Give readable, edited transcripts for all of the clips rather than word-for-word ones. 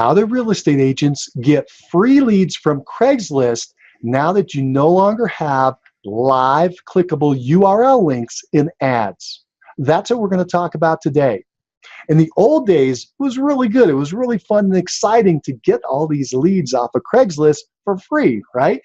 how do real estate agents get free leads from Craigslist now that you no longer have live clickable URL links in ads? That's what we're going to talk about today. In the old days, it was really good. It was really fun and exciting to get all these leads off of Craigslist for free, right?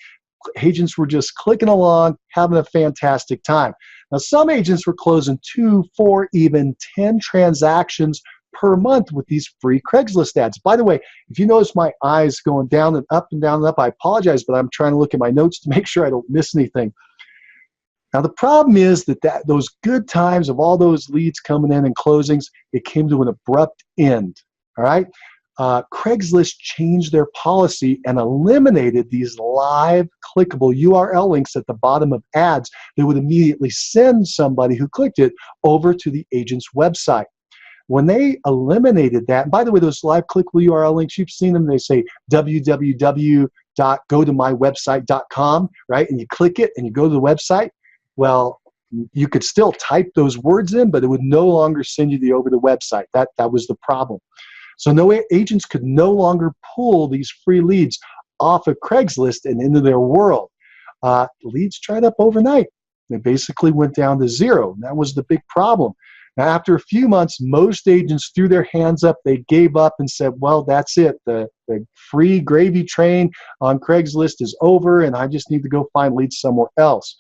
Agents were just clicking along, having a fantastic time. Now, some agents were closing 2, 4, even 10 transactions per month with these free Craigslist ads. By the way, if you notice my eyes going down and up and down and up, I apologize, but I'm trying to look at my notes to make sure I don't miss anything. Now, the problem is that those good times of all those leads coming in and closings, it came to an abrupt end, all right? Craigslist changed their policy and eliminated these live clickable URL links at the bottom of ads that would immediately send somebody who clicked it over to the agent's website. When they eliminated that, and by the way, those live clickable URL links, you've seen them, they say www.gotomywebsite.com, right? And you click it and you go to the website. Well, you could still type those words in, but it would no longer send you over the website. That was the problem. So agents could no longer pull these free leads off of Craigslist and into their world. Leads dried up overnight. They basically went down to zero. And that was the big problem. Now, after a few months, most agents threw their hands up. They gave up and said, well, that's it. The free gravy train on Craigslist is over, and I just need to go find leads somewhere else.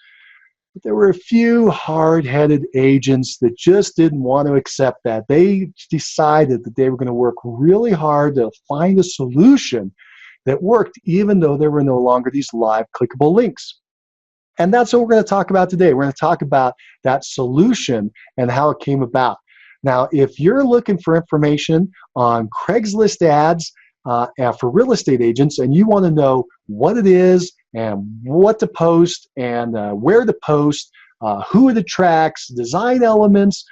But there were a few hard-headed agents that just didn't want to accept that. They decided that they were going to work really hard to find a solution that worked, even though there were no longer these live clickable links. And that's what we're going to talk about today. We're going to talk about that solution and how it came about. Now, if you're looking for information on Craigslist ads for real estate agents, and you want to know what it is and what to post and where to post, who it attracts, design elements,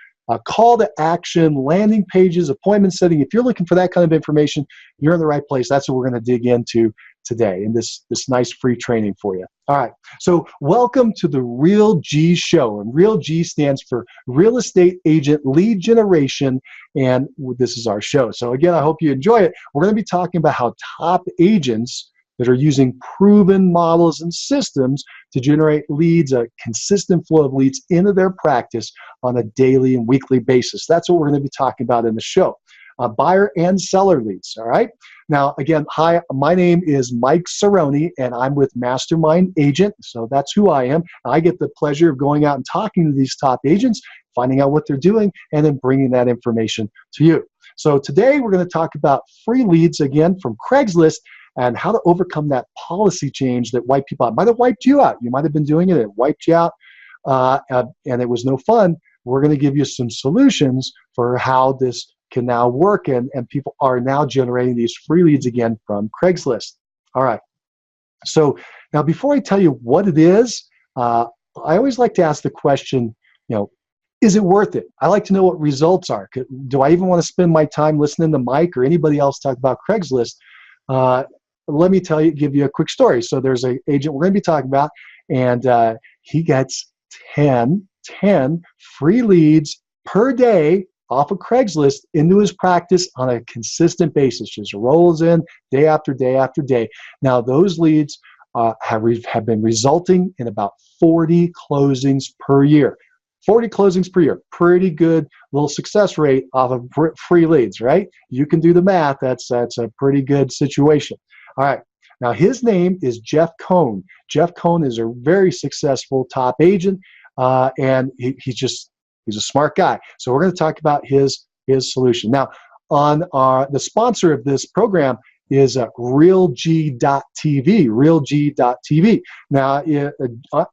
call to action, landing pages, appointment setting, if you're looking for that kind of information, you're in the right place. That's what we're going to dig into today in this nice free training for you. All right, so welcome to the realG show, and realG stands for Real Estate Agent Lead Generation, and this is our show. So again, I hope you enjoy it. We're going to be talking about how top agents that are using proven models and systems to generate leads, a consistent flow of leads into their practice on a daily and weekly basis. That's what we're going to be talking about in the show. Buyer and seller leads, all right? Now, again, hi, my name is Mike Cerrone, and I'm with Mastermind Agent, so that's who I am. I get the pleasure of going out and talking to these top agents, finding out what they're doing, and then bringing that information to you. So today, we're going to talk about free leads, again, from Craigslist, and how to overcome that policy change that wiped people out. It might have wiped you out. You might have been doing it, it wiped you out, and it was no fun. We're going to give you some solutions for how this can now work, and people are now generating these free leads again from Craigslist. All right. So now, before I tell you what it is, I always like to ask the question, is it worth it? I like to know what results are. Do I even want to spend my time listening to Mike or anybody else talk about Craigslist? Let me give you a quick story. So there's an agent we're going to be talking about, and he gets 10 free leads per day off of Craigslist into his practice on a consistent basis, just rolls in day after day after day. Now, those leads have been resulting in about 40 closings per year. 40 closings per year, pretty good little success rate off of free leads, right? You can do the math. That's a pretty good situation. All right. Now, his name is Jeff Cohn. Jeff Cohn is a very successful top agent, and he's a smart guy. So we're going to talk about his solution. Now, on the sponsor of this program is realG.tv, realG.tv. Now,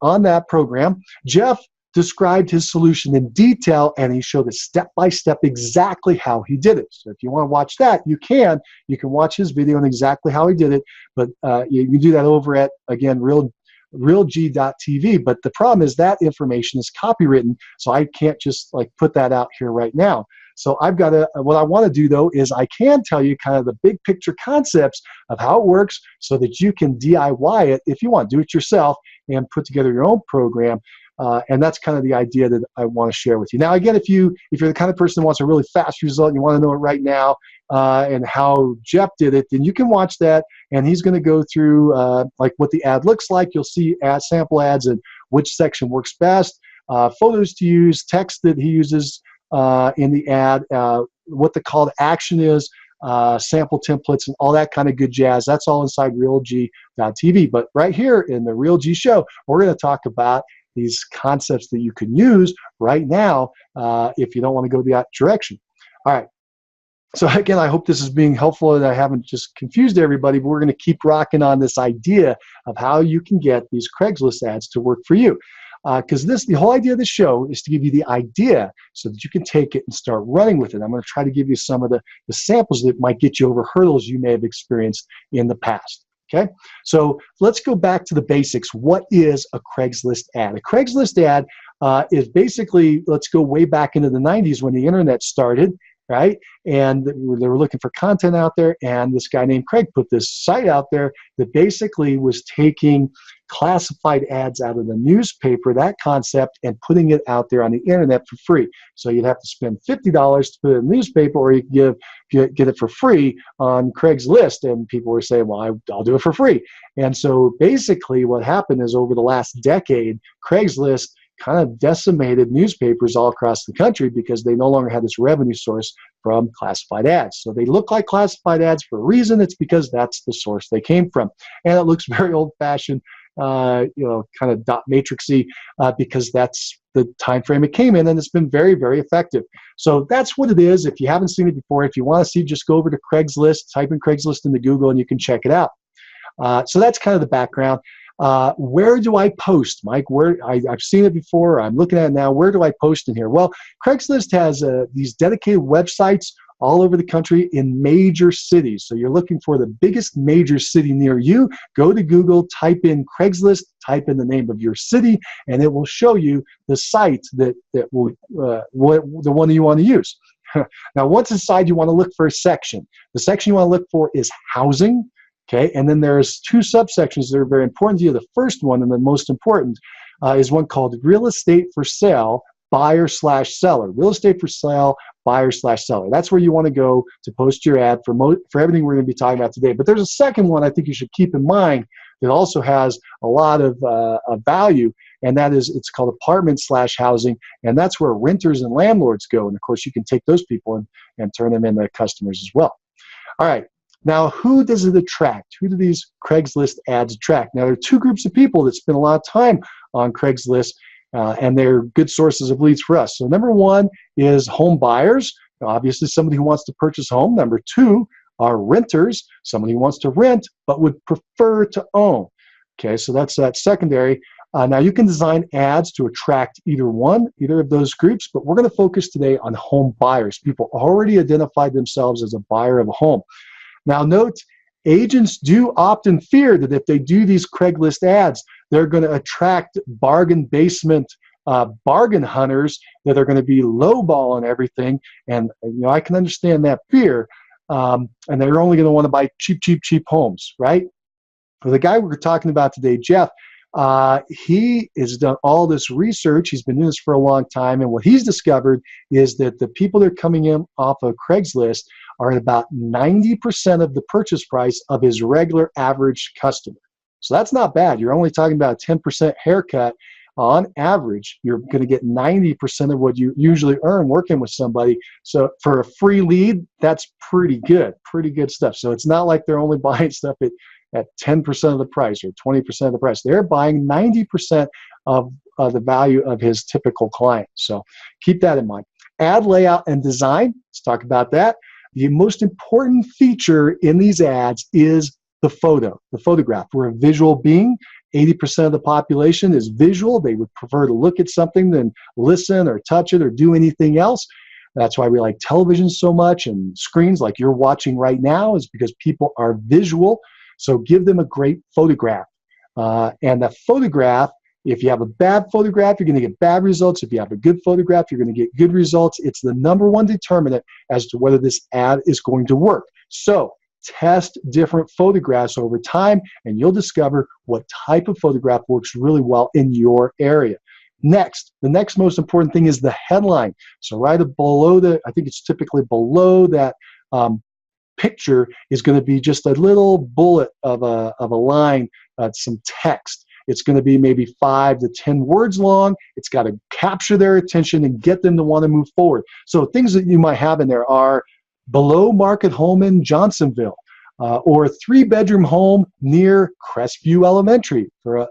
on that program, Jeff described his solution in detail, and he showed us step-by-step exactly how he did it. So if you want to watch that, you can watch his video on exactly how he did it, but you can do that over at, again, realG.tv. But the problem is that information is copywritten, so I can't just put that out here right now. So I've got to, what I want to do though is I can tell you kind of the big picture concepts of how it works so that you can DIY it if you want, do it yourself and put together your own program. And that's kind of the idea that I want to share with you. Now, again, if you're the kind of person who wants a really fast result and you want to know it right now, and how Jeff did it, then you can watch that, and he's going to go through like what the ad looks like. You'll see sample ads and which section works best, photos to use, text that he uses in the ad, what the call to action is, sample templates, and all that kind of good jazz. That's all inside realG.tv. But right here in the realG show, we're going to talk about these concepts that you can use right now if you don't want to go that direction. All right. So again, I hope this is being helpful and I haven't just confused everybody, but we're going to keep rocking on this idea of how you can get these Craigslist ads to work for you. Because the whole idea of the show is to give you the idea so that you can take it and start running with it. I'm going to try to give you some of the samples that might get you over hurdles you may have experienced in the past. Okay, so let's go back to the basics. What is a Craigslist ad? A Craigslist ad is basically, let's go way back into the 90s when the internet started, right? And they were looking for content out there, and this guy named Craig put this site out there that basically was taking classified ads out of the newspaper, that concept, and putting it out there on the internet for free. So you'd have to spend $50 to put it in the newspaper, or you could get it for free on Craigslist. And people were saying, well, I'll do it for free. And so basically what happened is over the last decade, Craigslist kind of decimated newspapers all across the country because they no longer had this revenue source from classified ads. So they look like classified ads for a reason. It's because that's the source they came from. And it looks very old-fashioned, kind of dot matrixy, because that's the time frame it came in, and it's been very, very effective. So that's what it is. If you haven't seen it before, if you want to see, just go over to Craigslist, type in Craigslist into Google, and you can check it out. So that's kind of the background. Where do I post, Mike? I've seen it before. I'm looking at it now. Where do I post in here? Well, Craigslist has these dedicated websites all over the country in major cities. So you're looking for the biggest major city near you. Go to Google, type in Craigslist, type in the name of your city, and it will show you the site that will the one that you want to use. Now, once inside, you want to look for a section. The section you want to look for is housing. Okay, and then there's two subsections that are very important to you. The first one, and the most important, is one called real estate for sale, buyer/seller. Real estate for sale, buyer/seller. That's where you want to go to post your ad for everything we're going to be talking about today. But there's a second one I think you should keep in mind that also has a lot of value, and that is, it's called apartment/housing, and that's where renters and landlords go. And of course, you can take those people and turn them into customers as well. All right. Now, who does it attract? Who do these Craigslist ads attract? Now, there are two groups of people that spend a lot of time on Craigslist, and they're good sources of leads for us. So number one is home buyers, obviously somebody who wants to purchase a home. Number two are renters, somebody who wants to rent but would prefer to own. Okay, so that's that secondary. Now, you can design ads to attract either of those groups, but we're going to focus today on home buyers. People already identified themselves as a buyer of a home. Now note, agents do often fear that if they do these Craigslist ads, they're going to attract bargain basement bargain hunters that are going to be lowballing everything. And I can understand that fear. And they're only going to want to buy cheap homes, right? Well, the guy we're talking about today, Jeff, he has done all this research. He's been doing this for a long time. And what he's discovered is that the people that are coming in off of Craigslist are at about 90% of the purchase price of his regular average customer. So that's not bad. You're only talking about a 10% haircut. On average, you're going to get 90% of what you usually earn working with somebody. So for a free lead, that's pretty good stuff. So it's not like they're only buying stuff at 10% of the price or 20% of the price. They're buying 90% of the value of his typical client. So keep that in mind. Ad layout and design. Let's talk about that. The most important feature in these ads is the photograph. We're a visual being. 80% of the population is visual. They would prefer to look at something than listen or touch it or do anything else. That's why we like television so much, and screens like you're watching right now is because people are visual. So give them a great photograph. And the photograph, if you have a bad photograph, you're going to get bad results. If you have a good photograph, you're going to get good results. It's the number one determinant as to whether this ad is going to work. So test different photographs over time, and you'll discover what type of photograph works really well in your area. Next, the next most important thing is the headline. So right below I think it's typically below that picture is going to be just a little bullet of a line, some text. It's going to be maybe 5 to 10 words long. It's got to capture their attention and get them to want to move forward. So things that you might have in there are below market home in Johnsonville, or a 3-bedroom home near Crestview Elementary for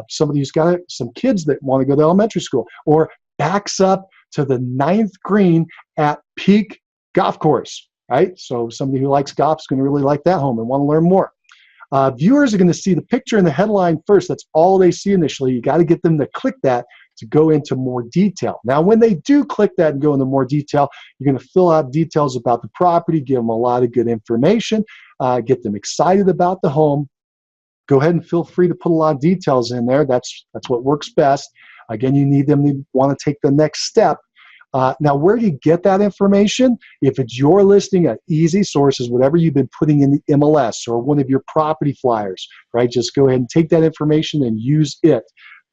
somebody who's got some kids that want to go to elementary school, or backs up to the 9th green at Peak Golf Course, right? So somebody who likes golf is going to really like that home and want to learn more. Viewers are going to see the picture and the headline first. That's all they see initially. You got to get them to click that to go into more detail. Now, when they do click that and go into more detail, you're going to fill out details about the property, give them a lot of good information, get them excited about the home. Go ahead and feel free to put a lot of details in there. That's what works best. Again, you need them to want to take the next step. Now, where do you get that information? If it's your listing at easy sources, whatever you've been putting in the MLS or one of your property flyers, right? Just go ahead and take that information and use it.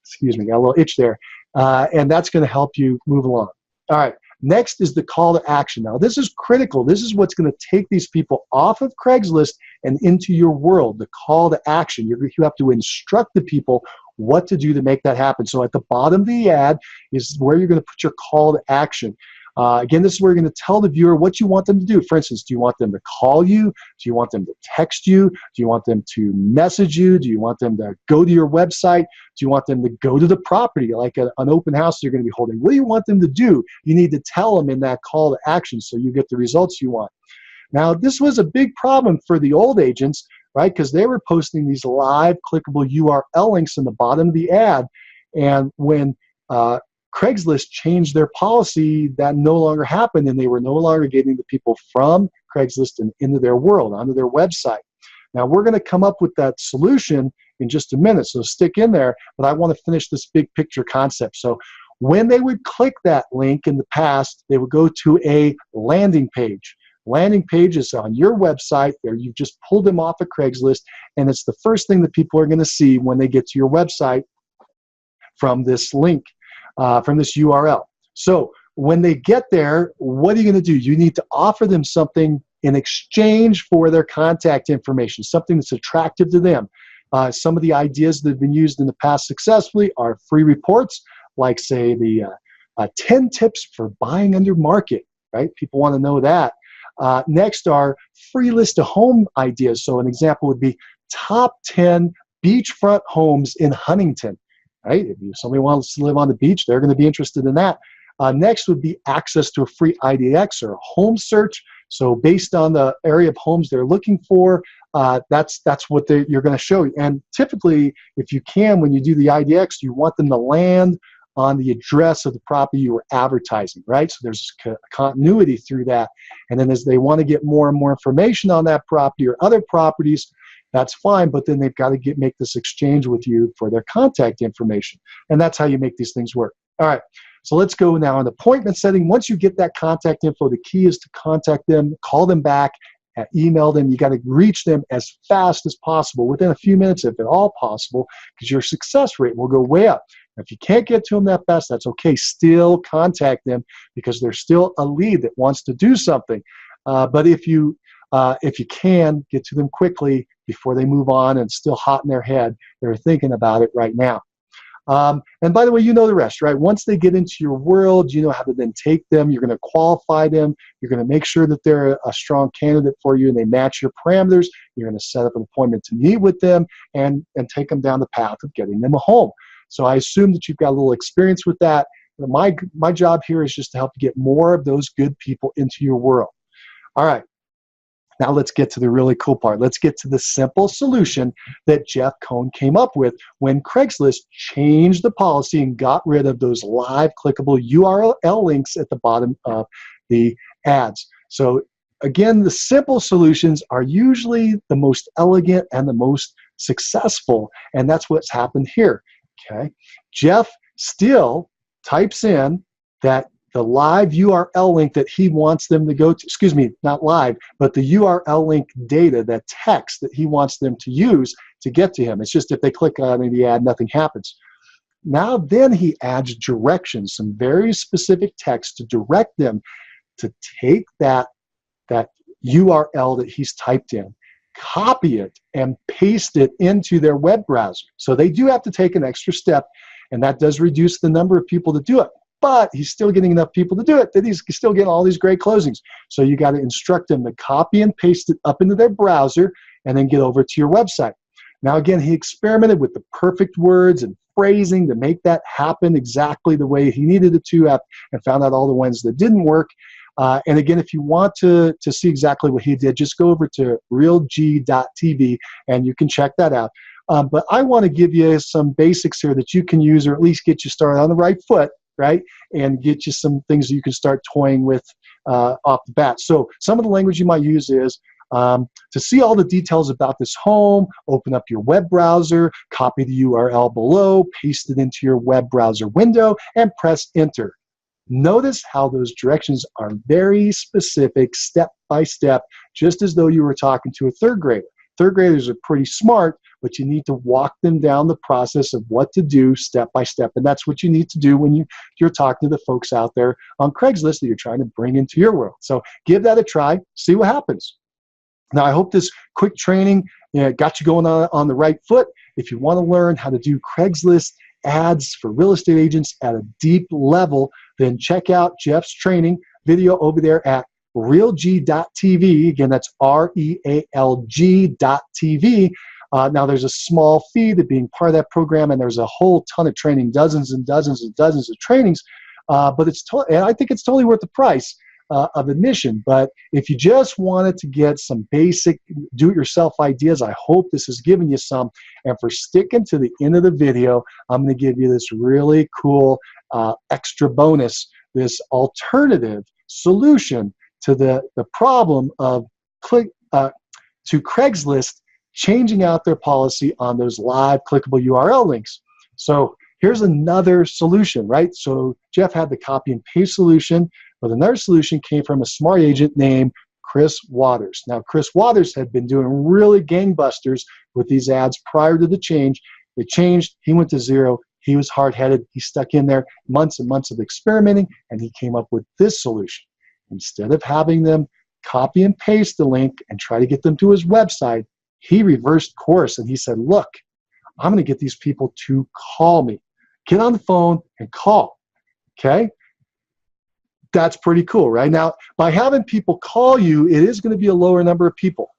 Excuse me, got a little itch there. And that's going to help you move along. All right, next is the call to action. Now, this is critical. This is what's going to take these people off of Craigslist and into your world, the call to action. You have to instruct the people what to do to make that happen. So at the bottom of the ad is where you're going to put your call to action. Again, this is where you're going to tell the viewer what you want them to do. For instance, do you want them to call you? Do you want them to text you? Do you want them to message you? Do you want them to go to your website? Do you want them to go to the property, like an open house you're going to be holding? What do you want them to do? You need to tell them in that call to action so you get the results you want. Now, this was a big problem for the old agents, right? Because they were posting these live clickable URL links in the bottom of the ad. And when Craigslist changed their policy, that no longer happened, and they were no longer getting the people from Craigslist and into their world, onto their website. Now, we're going to come up with that solution in just a minute, so stick in there, but I want to finish this big picture concept. So when they would click that link in the past, they would go to a landing page. Landing page is on your website. There, you've just pulled them off of Craigslist, and it's the first thing that people are going to see when they get to your website from this link, from this URL. So when they get there, what are you going to do? You need to offer them something in exchange for their contact information, something that's attractive to them. Some of the ideas that have been used in the past successfully are free reports, like, say, the 10 tips for buying under market, right? People want to know that. Next are free list of home ideas. So an example would be top 10 beachfront homes in Huntington, right? If somebody wants to live on the beach, they're going to be interested in that. Next would be access to a free IDX or a home search. So based on the area of homes they're looking for, that's what you're going to show. And typically, if you can, when you do the IDX, you want them to land on the address of the property you were advertising, right? So there's continuity through that. And then as they want to get more and more information on that property or other properties, that's fine, but then they've got to make this exchange with you for their contact information. And that's how you make these things work. All right, so let's go now on appointment setting. Once you get that contact info, the key is to contact them, call them back, email them. You got to reach them as fast as possible, within a few minutes if at all possible, because your success rate will go way up. If you can't get to them that fast, that's okay. Still contact them because they're still a lead that wants to do something. But if you can, get to them quickly before they move on and still hot in their head, they're thinking about it right now. And by the way, you know the rest, right? Once they get into your world, you know how to then take them. You're going to qualify them. You're going to make sure that they're a strong candidate for you and they match your parameters. You're going to set up an appointment to meet with them and take them down the path of getting them a home. So I assume that you've got a little experience with that. My job here is just to help you get more of those good people into your world. All right. Now let's get to the really cool part. Let's get to the simple solution that Jeff Cohn came up with when Craigslist changed the policy and got rid of those live clickable URL links at the bottom of the ads. So again, the simple solutions are usually the most elegant and the most successful, and that's what's happened here. Okay, Jeff still types in that the live URL link that he wants them to go to, excuse me, not live, but the URL link data, that text that he wants them to use to get to him. It's just if they click on the ad, nothing happens. Now then he adds directions, some very specific text to direct them to take that URL that he's typed in, copy it, and paste it into their web browser. So they do have to take an extra step, and that does reduce the number of people that do it. But he's still getting enough people to do it that he's still getting all these great closings. So you got to instruct them to copy and paste it up into their browser and then get over to your website. Now, again, he experimented with the perfect words and phrasing to make that happen exactly the way he needed it to, and found out all the ones that didn't work. And again, if you want to see exactly what he did, just go over to realG.tv and you can check that out. But I want to give you some basics here that you can use, or at least get you started on the right foot, right? And get you some things that you can start toying with off the bat. So some of the language you might use is, to see all the details about this home, open up your web browser, copy the URL below, paste it into your web browser window, and press enter. Notice how those directions are very specific, step by step, just as though you were talking to a third grader. Third graders are pretty smart, but you need to walk them down the process of what to do step by step. And that's what you need to do when you're talking to the folks out there on Craigslist that you're trying to bring into your world. So give that a try, see what happens. Now, I hope this quick training got you going on the right foot. If you want to learn how to do Craigslist ads for real estate agents at a deep level, then check out Jeff's training video over there at realG.tv. Again, that's REALG.tv. Now, there's a small fee to being part of that program, and there's a whole ton of training, dozens and dozens and dozens of trainings. But and I think it's totally worth the price of admission. But if you just wanted to get some basic do-it-yourself ideas, I hope this has given you some. And for sticking to the end of the video, I'm going to give you this really cool extra bonus, this alternative solution to the problem of to Craigslist changing out their policy on those live clickable URL links. So here's another solution, right? So Jeff had the copy and paste solution, but another solution came from a smart agent named Chris Waters. Now, Chris Waters had been doing really gangbusters with these ads prior to the change. It changed. He went to zero. He was hard-headed. He stuck in there months and months of experimenting, and he came up with this solution. Instead of having them copy and paste the link and try to get them to his website, he reversed course, and he said, look, I'm going to get these people to call me. Get on the phone and call, okay? That's pretty cool, right? Now, by having people call you, it is going to be a lower number of people.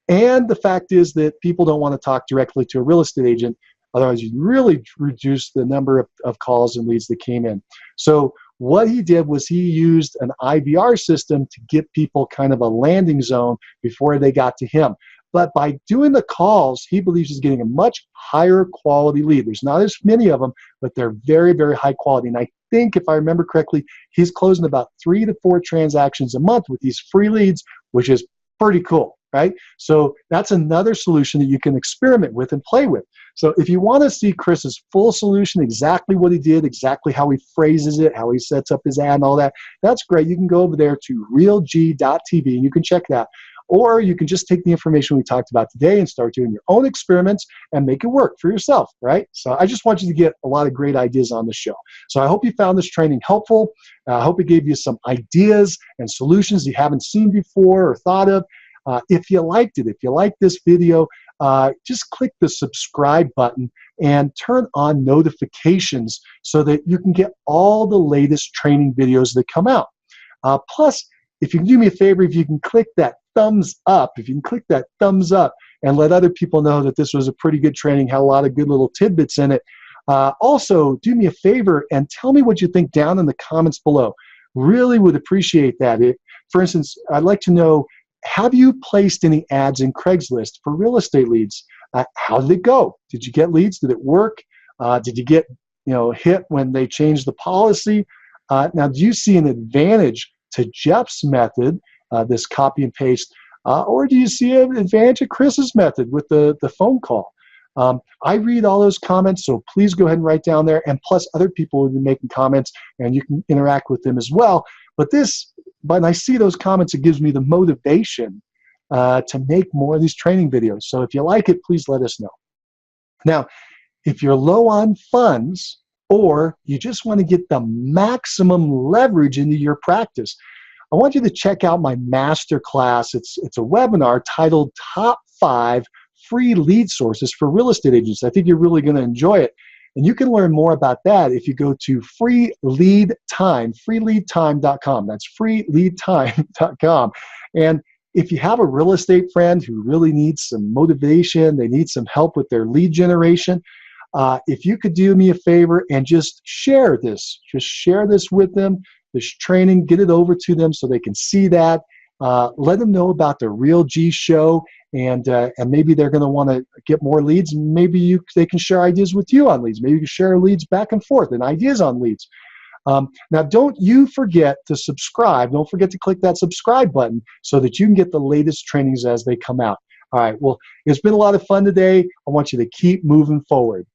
And the fact is that people don't want to talk directly to a real estate agent. Otherwise, you really reduce the number of calls and leads that came in. So what he did was he used an IVR system to get people kind of a landing zone before they got to him. But by doing the calls, he believes he's getting a much higher quality lead. There's not as many of them, but they're very, very high quality. And I think, if I remember correctly, he's closing about 3 to 4 transactions a month with these free leads, which is pretty cool, right? So that's another solution that you can experiment with and play with. So if you want to see Chris's full solution, exactly what he did, exactly how he phrases it, how he sets up his ad and all that, that's great. You can go over there to realG.tv and you can check that. Or you can just take the information we talked about today and start doing your own experiments and make it work for yourself, right? So I just want you to get a lot of great ideas on the show. So I hope you found this training helpful. I hope it gave you some ideas and solutions you haven't seen before or thought of. If you liked it, if you liked this video, just click the subscribe button and turn on notifications so that you can get all the latest training videos that come out. Plus, if you can do me a favor, if you can click that thumbs up, and let other people know that this was a pretty good training, had a lot of good little tidbits in it. Also, do me a favor and tell me what you think down in the comments below. Really would appreciate that. For instance, I'd like to know, have you placed any ads in Craigslist for real estate leads? How did it go? Did you get leads? Did it work? Did you get hit when they changed the policy? Now, do you see an advantage to Jeff's method, this copy and paste, or do you see an advantage of Chris's method with the phone call? I read all those comments, so please go ahead and write down there, and plus other people will be making comments, and you can interact with them as well. But when I see those comments, it gives me the motivation to make more of these training videos. So if you like it, please let us know. Now, if you're low on funds, or you just want to get the maximum leverage into your practice, I want you to check out my masterclass. It's a webinar titled Top 5 Free Lead Sources for Real Estate Agents. I think you're really going to enjoy it. And you can learn more about that if you go to freeleadtime.com. That's freeleadtime.com. And if you have a real estate friend who really needs some motivation, they need some help with their lead generation, if you could do me a favor and just share this with them, this training, get it over to them so they can see that. Let them know about the realG show, and maybe they're going to want to get more leads. Maybe they can share ideas with you on leads. Maybe you can share leads back and forth and ideas on leads. Now, don't you forget to subscribe. Don't forget to click that subscribe button so that you can get the latest trainings as they come out. All right, well, it's been a lot of fun today. I want you to keep moving forward.